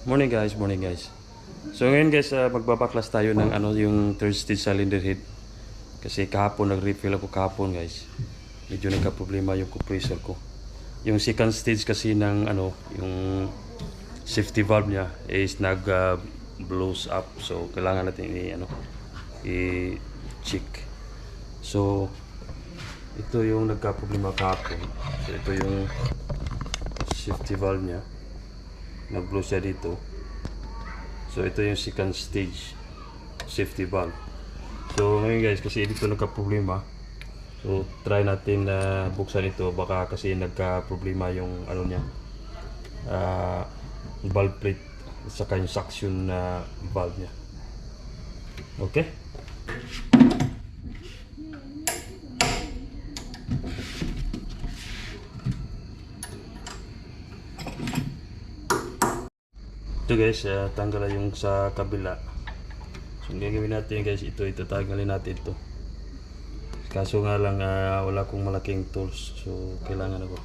Morning guys. So ngayon guys, magbabaklas tayo ng yung third stage cylinder head. Kasi kahapon nag-refill ako kahapon guys. Medyo nagka-problema yung compressor ko. Yung second stage kasi ng yung safety valve niya is blows up. So kailangan natin i-check. So ito yung nagka-problema kahapon. So ito yung safety valve niya. Nag-blow siya dito. So ito yung second stage safety valve. So ngayon guys, kasi dito nagka-problema. So try natin na buksan ito, baka kasi nagka-problema yung niya. Valve plate at saka yung suction na valve niya. Okay? Ito guys, tanggalan yung sa kabila. So gagawin natin guys, ito tanggalin natin ito. Kaso nga lang wala akong malaking tools, so kailangan ako.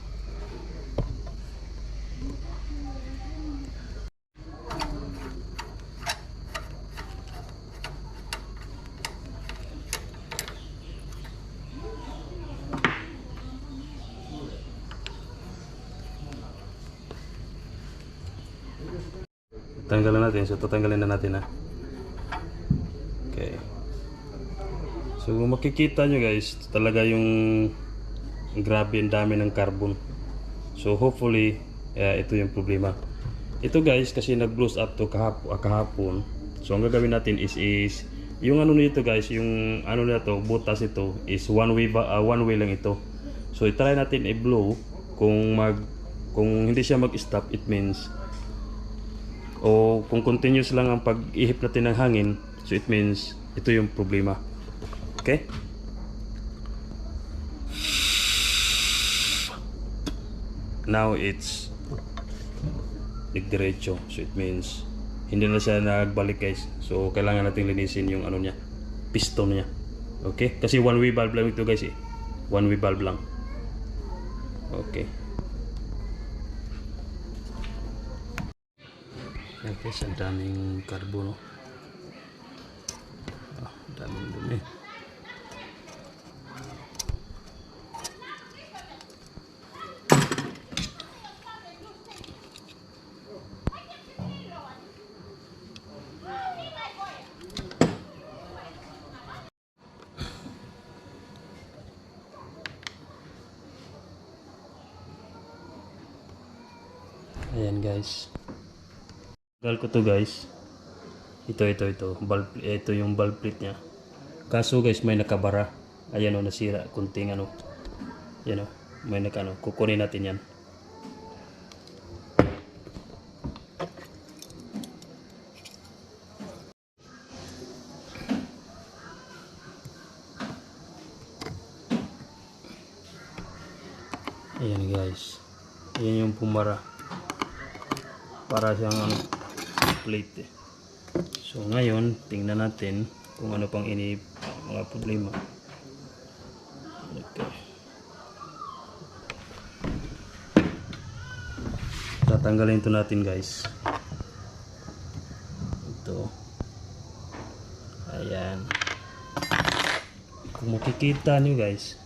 Tanggalan natin, so tatanggalin na natin Okay. So makikita nyo guys, talaga yung grabe ang dami ng carbon. So hopefully ito yung problema. Ito guys, kasi nag-blows up to kahapon. So ang gagawin natin is yung nito guys, yung na to, butas ito is one way lang ito. So i-try natin i-blow kung hindi siya mag-stop, it means o kung continuous lang ang pag-ihip natin ng hangin, so it means ito yung problema. Okay? Now it's nagdiretso, so it means hindi na siya nagbalik guys. So kailangan natin linisin yung niya, piston niya. Okay? Kasi one way valve lang ito guys one way valve lang. Okay. Okay, ang daming karbo, no? Daming dumi. Ayan guys. Tagal ko to guys. Ito. Valve, ito yung valve plate niya. Kaso guys, may nakabara. Ayan nasira. Kunting Ayan may kukunin natin yan. Ayan guys. Ayan yung pumara. Para siyang plate So ngayon, tingnan natin kung ano pang mga problema. Okay. Tatanggalin ito natin guys. Ito. Ayan. Kung makikita nyo guys,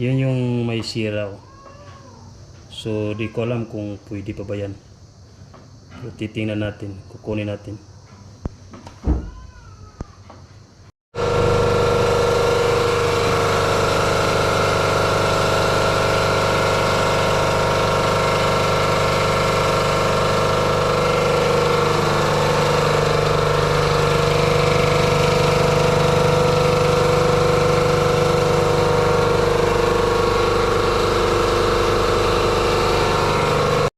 yun yung may sira. So di ko alam kung pwede pa ba yan. So, titingnan natin, kukunin natin.